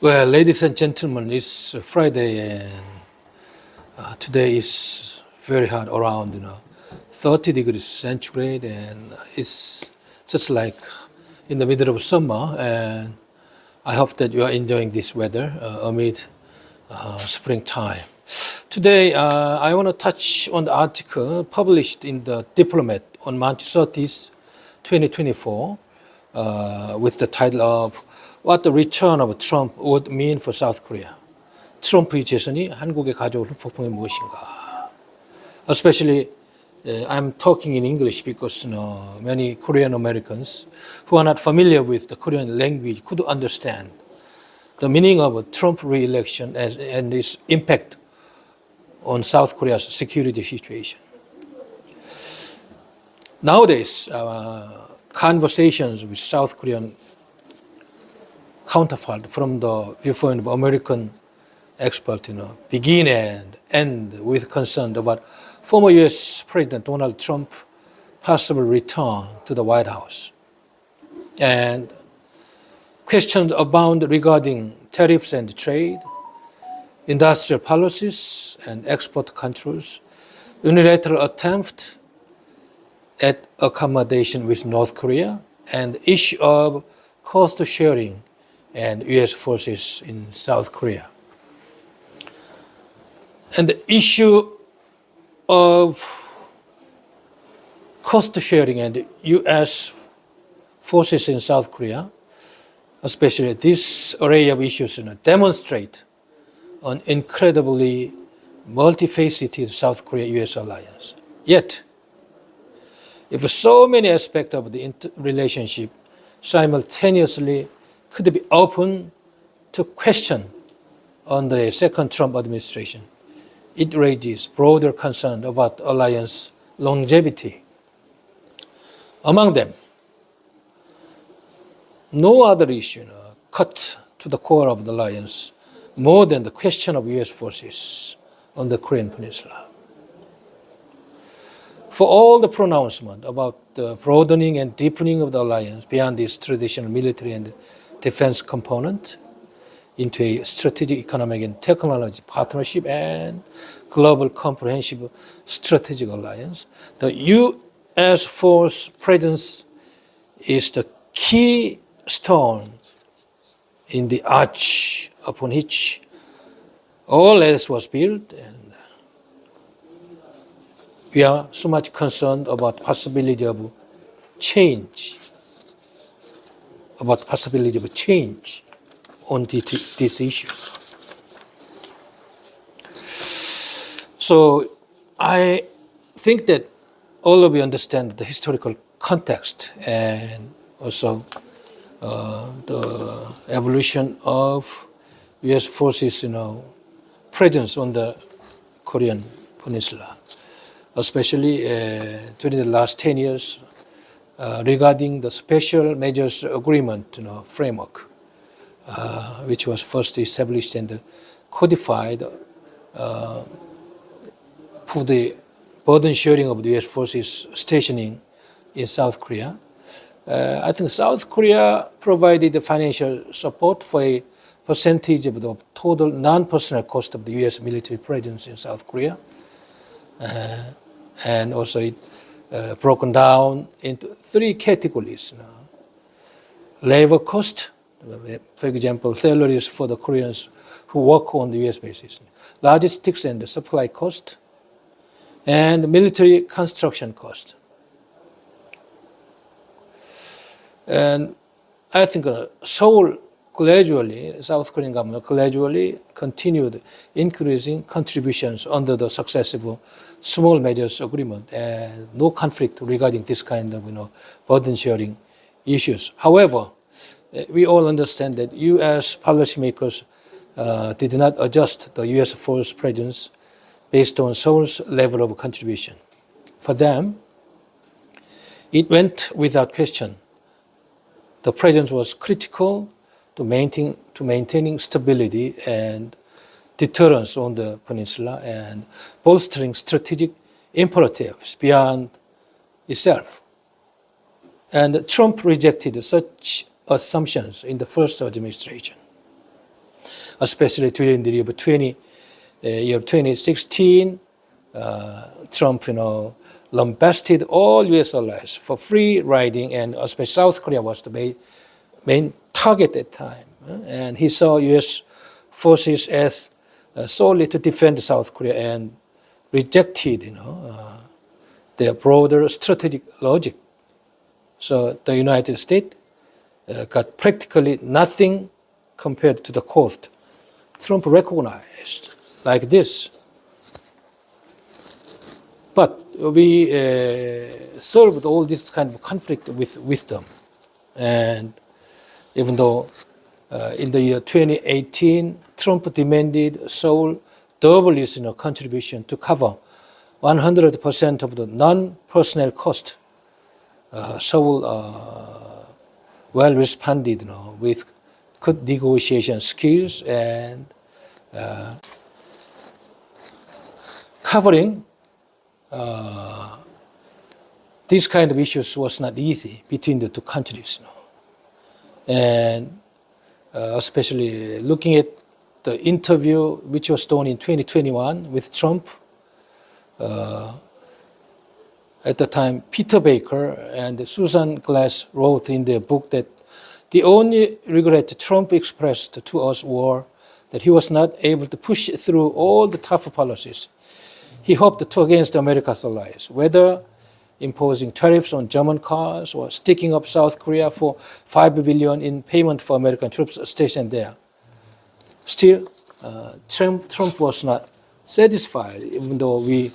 Well, ladies and gentlemen, it's Friday and today is very hot around, 30 degrees centigrade, and it's just like in the middle of summer. And I hope that you are enjoying this weather amid springtime. Today, I want to touch on the article published in the Diplomat on March 30th, 2024, with the title of What the Return of Trump Would Mean for South Korea. 트럼프의 재선이 한국에 가져올 폭풍이 무엇인가. Especially, I'm talking in English because many Korean Americans who are not familiar with the Korean language could understand the meaning of a Trump re-election and its impact on South Korea's security situation. Nowadays, conversations with South Korean counterpart from the viewpoint of American expert, begin and end with concern about former U.S. President Donald Trump possible return to the White House. And questions abound regarding tariffs and trade, industrial policies and export controls, unilateral attempt at accommodation with North Korea, and the issue of cost sharing and U.S. forces in South Korea. And the issue of cost sharing and U.S. forces in South Korea, especially this array of issues, demonstrate an incredibly multifaceted South Korea-U.S. alliance. Yet, if so many aspects of the relationship simultaneously could be open to question under a second Trump administration, it raises broader concern about alliance longevity. Among them, no other issue cut to the core of the alliance more than the question of U.S. forces on the Korean Peninsula. For all the pronouncement about the broadening and deepening of the alliance beyond its traditional military and defense component into a strategic economic and technology partnership and global comprehensive strategic alliance, the U.S. force presence is the key stone in the arch upon which all else was built, and we are so much concerned about possibility of change, on this issue. So I think that all of you understand the historical context and also the evolution of U.S. forces, presence on the Korean Peninsula, especially during the last 10 years regarding the Special Measures Agreement framework, which was first established and codified for the burden sharing of the U.S. forces stationing in South Korea. I think South Korea provided the financial support for a percentage of the total non-personnel cost of the U.S. military presence in South Korea. And also it broken down into three categories. Labor cost, for example, salaries for the Koreans who work on the U.S. bases. Logistics and supply cost, and military construction cost. And I think South Korean government gradually continued increasing contributions under the successive small measures agreement, and no conflict regarding this kind of burden sharing issues. However, we all understand that U.S. policymakers did not adjust the U.S. force presence based on Seoul's level of contribution. For them, it went without question. The presence was critical to maintaining stability and deterrence on the peninsula and bolstering strategic imperatives beyond itself. And Trump rejected such assumptions in the first administration. especially during the year 2016, Trump, lambasted all U.S. allies for free riding, and especially South Korea was the main target at the time. And he saw U.S. forces as solely to defend South Korea and rejected, their broader strategic logic. So the United States got practically nothing compared to the cost Trump recognized, like this. But we solved all this kind of conflict with wisdom. And even though in the year 2018, Trump demanded Seoul double its contribution to cover 100% of the non-personnel cost, Seoul well responded with good negotiation skills, and covering these kind of issues was not easy between the two countries. And especially looking at the interview which was done in 2021 with Trump, at the time Peter Baker and Susan Glass wrote in their book that the only regret Trump expressed to us were that he was not able to push through all the tough policies he hoped to against America's allies, whether imposing tariffs on German cars or sticking up South Korea for $5 billion in payment for American troops stationed there. Still, Trump was not satisfied, even though we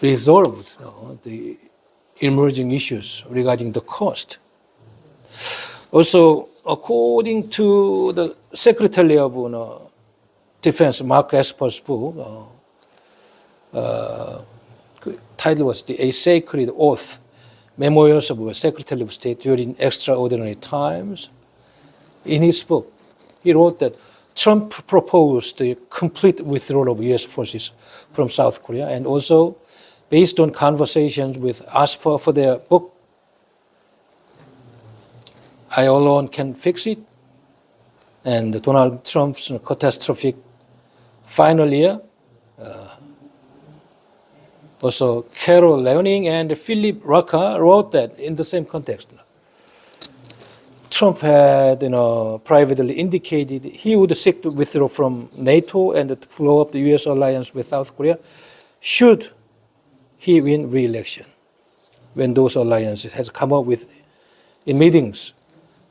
resolved the emerging issues regarding the cost. Also, according to the Secretary of Defense, Mark Esper's book, title was A Sacred Oath, Memoirs of a Secretary of State During Extraordinary Times. In his book, he wrote that Trump proposed the complete withdrawal of U.S. forces from South Korea, and also based on conversations with Asper for their book, I Alone Can Fix It, and Donald Trump's catastrophic final year. Also, Carol Leoning and Philip Rocca wrote that in the same context. Trump had, privately indicated he would seek to withdraw from NATO and to blow up the U.S. alliance with South Korea should he win re-election. When those alliances has come up with in meetings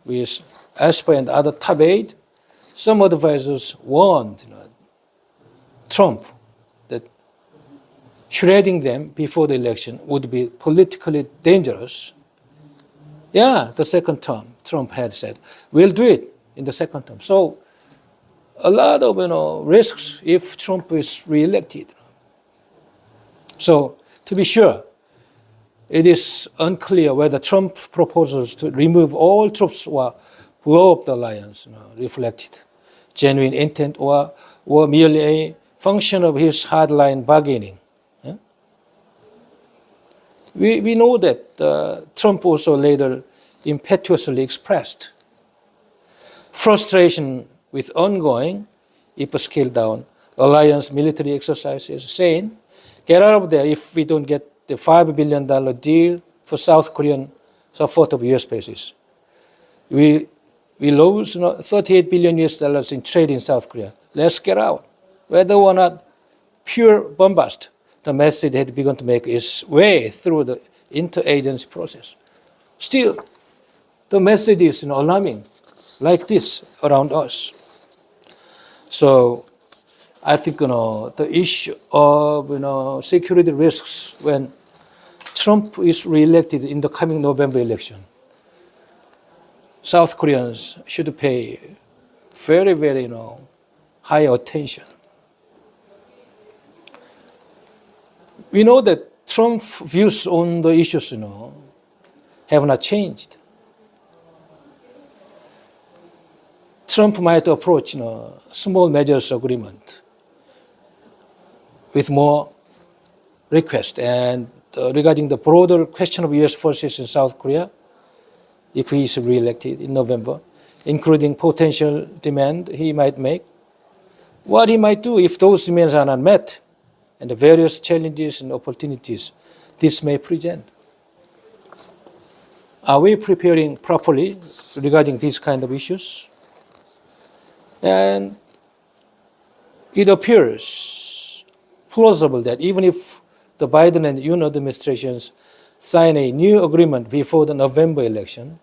with Esper and other top aide, some advisors warned Trump that shredding them before the election would be politically dangerous. Yeah, the second term, Trump had said, we'll do it in the second term. So a lot of risks if Trump is re-elected. So to be sure, it is unclear whether Trump's proposals to remove all troops or blow up the alliance reflected genuine intent or merely a function of his hardline bargaining. We know that Trump also later impetuously expressed frustration with ongoing, if scaled down, alliance military exercises, saying, get out of there if we don't get the $5 billion deal for South Korean support of U.S. bases. We lose $38 billion US in trade in South Korea. Let's get out. Whether or not pure bombast, the message had begun to make its way through the interagency process. Still, the message is alarming, like this around us. So I think the issue of security risks when Trump is re-elected in the coming November election, South Koreans should pay very, very high attention. We know that Trump's views on the issues have not changed. Trump might approach small measures agreement with more requests, and regarding the broader question of U.S. forces in South Korea, if he is re-elected in November, including potential demand he might make, what he might do if those demands are not met, and the various challenges and opportunities this may present. Are we preparing properly regarding these kind of issues? And it appears plausible that even if the Biden and Yoon administrations sign a new agreement before the November election,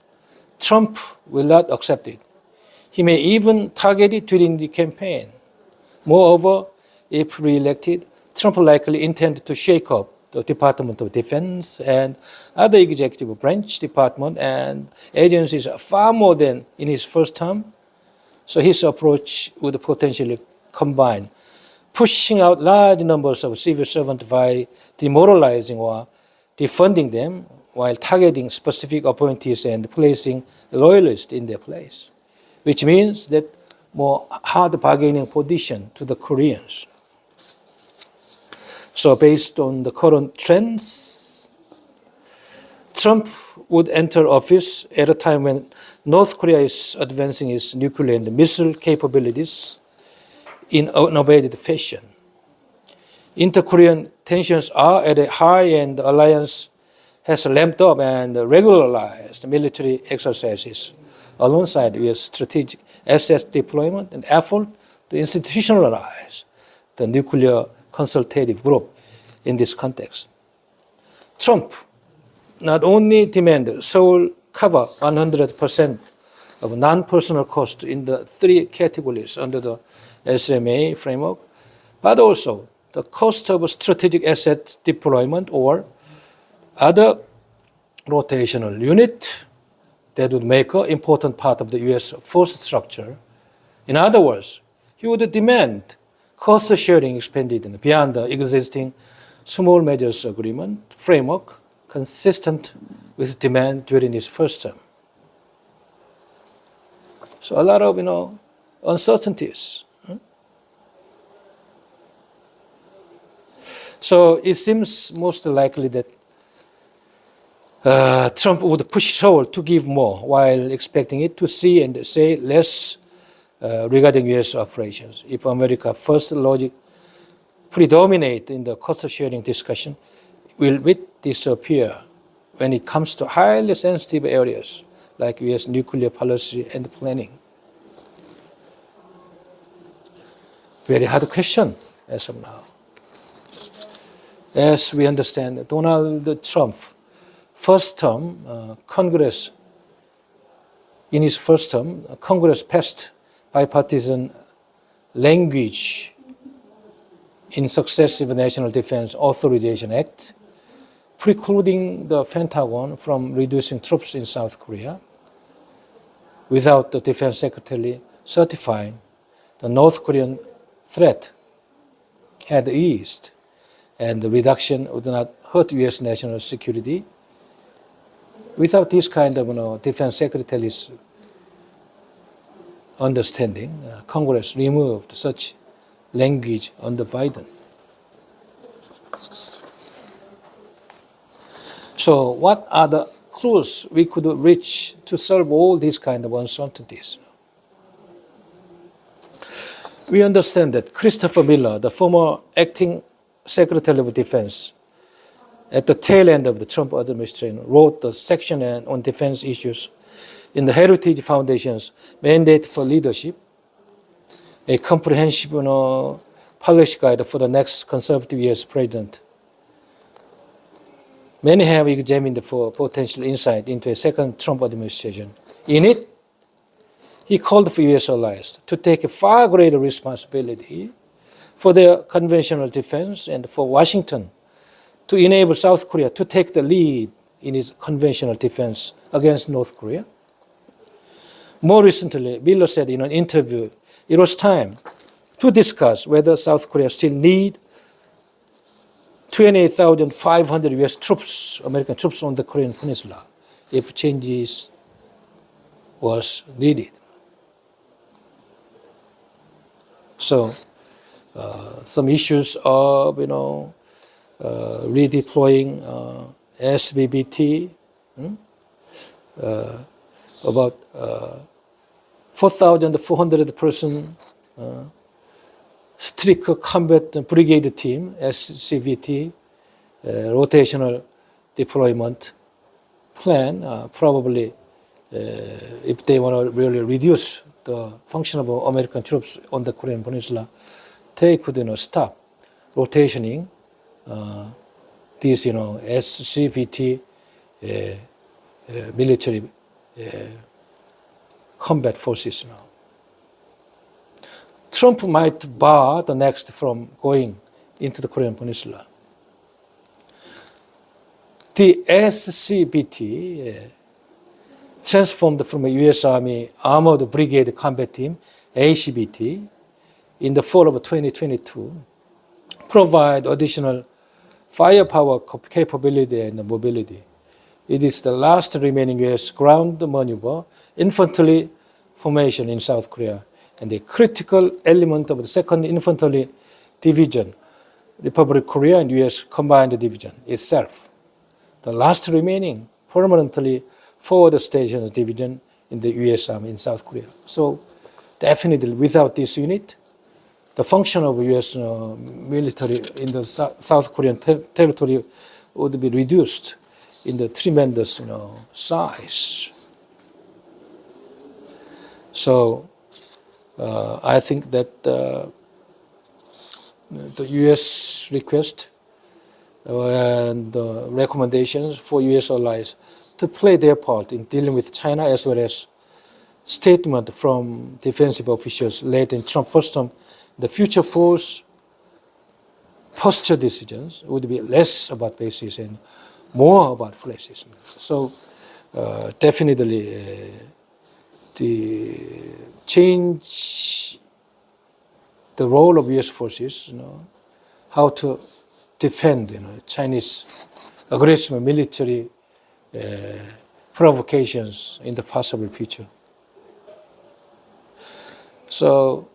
Trump will not accept it. He may even target it during the campaign. Moreover, if re-elected, Trump likely intends to shake up the Department of Defense and other executive branch departments and agencies far more than in his first term. So his approach would potentially combine pushing out large numbers of civil servants by demoralizing or defunding them while targeting specific appointees and placing loyalists in their place, which means that more hard bargaining position to the Koreans. So based on the current trends, Trump would enter office at a time when North Korea is advancing its nuclear and missile capabilities in unabated fashion. Inter-Korean tensions are at a high and the alliance has ramped up and regularized military exercises alongside with strategic assets deployment and effort to institutionalize the nuclear consultative group in this context. Trump not only demanded Seoul cover 100% of non-personal costs in the three categories under the SMA framework, but also the cost of strategic asset deployment or other rotational unit that would make an important part of the U.S. force structure. In other words, he would demand cost sharing expanded beyond the existing small measures agreement framework consistent with demand during his first term. So a lot of uncertainties. So it seems most likely that Trump would push Seoul to give more while expecting it to see and say less regarding U.S. operations. If America's first logic predominate in the cost-sharing discussion, will it disappear when it comes to highly sensitive areas like U.S. nuclear policy and planning? Very hard question as of now. As we understand, Donald Trump, first term, in his first term, Congress passed bipartisan language in successive National Defense Authorization Act, precluding the Pentagon from reducing troops in South Korea without the Defense Secretary certifying the North Korean threat had eased and the reduction would not hurt U.S. national security. Without this kind of Defense Secretary's understanding, Congress removed such language under Biden. So what are the clues we could reach to solve all these kind of uncertainties? We understand that Christopher Miller, the former acting Secretary of Defense, at the tail end of the Trump administration, wrote the section on defense issues in the Heritage Foundation's Mandate for Leadership, a comprehensive policy guide for the next conservative U.S. president. Many have examined for potential insight into a second Trump administration. In it, he called for U.S. allies to take a far greater responsibility for their conventional defense and for Washington to enable South Korea to take the lead in its conventional defense against North Korea. More recently, Miller said in an interview, it was time to discuss whether South Korea still need 28,500 U.S. troops, American troops on the Korean Peninsula, if changes was needed. So, some issues of, redeploying SBBT, about 4,400 person strict combat brigade team, SCVT, rotational deployment plan, probably if they want to really reduce the function of American troops on the Korean Peninsula, they could stop rotationing these SCVT military combat forces. Trump might bar the next from going into the Korean Peninsula. The SCBT transformed from a U.S. Army Armored Brigade Combat Team, ACBT, in the fall of 2022, provide additional firepower capability and mobility. It is the last remaining U.S. ground maneuver infantry formation in South Korea and a critical element of the 2nd Infantry Division, Republic of Korea and U.S. Combined Division itself, the last remaining permanently forward stationed division in the U.S. Army in South Korea. So definitely without this unit, the function of U.S. military in the South Korean territory would be reduced in the tremendous size. So I think that the U.S. request and recommendations for U.S. allies to play their part in dealing with China, as well as statement from defensive officials late in Trump's first term, the future force posture decisions would be less about bases and more about places. So definitely the change the role of U.S. forces, how to defend Chinese aggressive military provocations in the possible future. So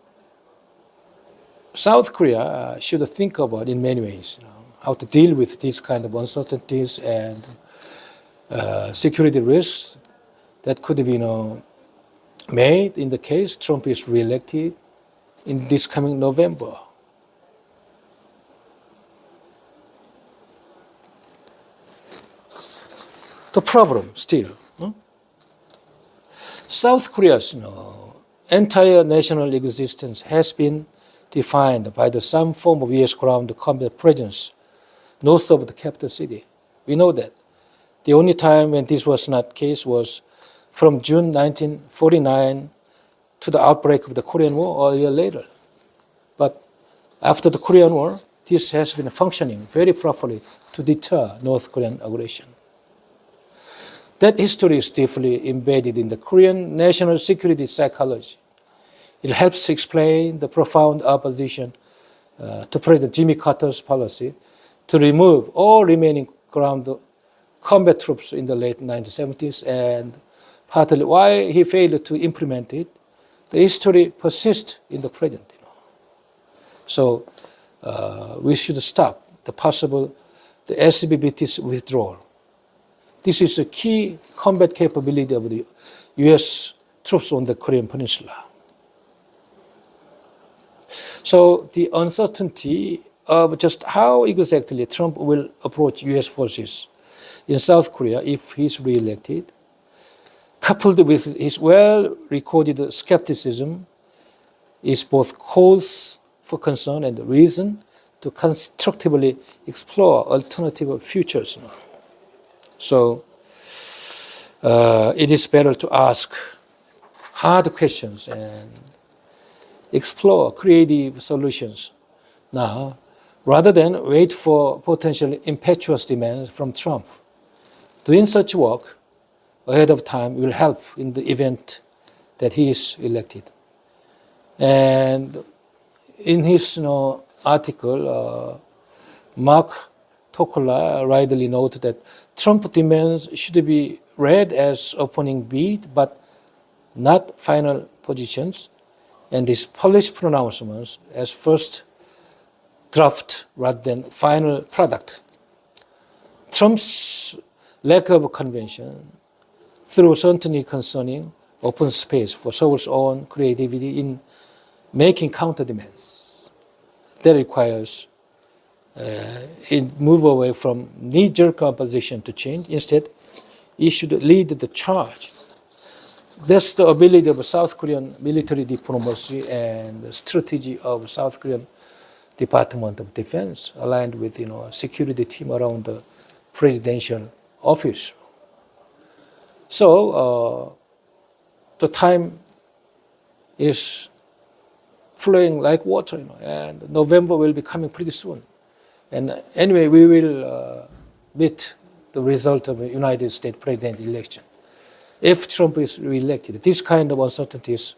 South Korea should think about in many ways how to deal with these kind of uncertainties and security risks that could be made in the case Trump is re-elected in this coming November. The problem still, South Korea's entire national existence has been defined by some form of U.S. ground combat presence north of the capital city. We know that. The only time when this was not the case was from June 1949 to the outbreak of the Korean War or a year later. But after the Korean War, this has been functioning very properly to deter North Korean aggression. That history is deeply embedded in the Korean national security psychology. It helps explain the profound opposition to President Jimmy Carter's policy to remove all remaining ground combat troops in the late 1970s, and partly why he failed to implement it. The history persists in the present. So we should stop the SBBT's withdrawal. This is a key combat capability of the U.S. troops on the Korean Peninsula. So the uncertainty of just how exactly Trump will approach U.S. forces in South Korea if he's re-elected, coupled with his well-recorded skepticism, is both cause for concern and reason to constructively explore alternative futures. So it is better to ask hard questions and explore creative solutions now, rather than wait for potentially impetuous demands from Trump. Doing such work ahead of time will help in the event that he is elected. And in his article, Mark Tokola rightly noted that Trump demands should be read as opening bid, but not final positions, and his Polish pronouncements as first draft rather than final product. Trump's lack of convention, through certainty concerning open space for Seoul's own creativity in making counter demands. That requires it move away from knee-jerk opposition to change. Instead, it should lead the charge. That's the ability of South Korean military diplomacy and the strategy of South Korean Department of Defense, aligned with security team around the presidential office. So the time is flowing like water, and November will be coming pretty soon. And anyway, we will meet the result of the United States presidential election. If Trump is re-elected, this kind of uncertainties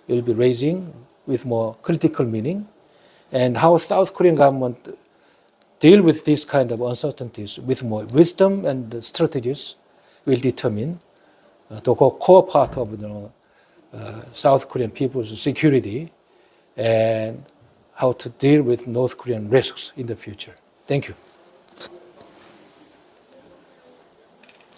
will be raising with more critical meaning. And how South Korean government deal with this kind of uncertainties with more wisdom and strategies will determine the core part of the South Korean people's security and how to deal with North Korean risks in the future. Thank you.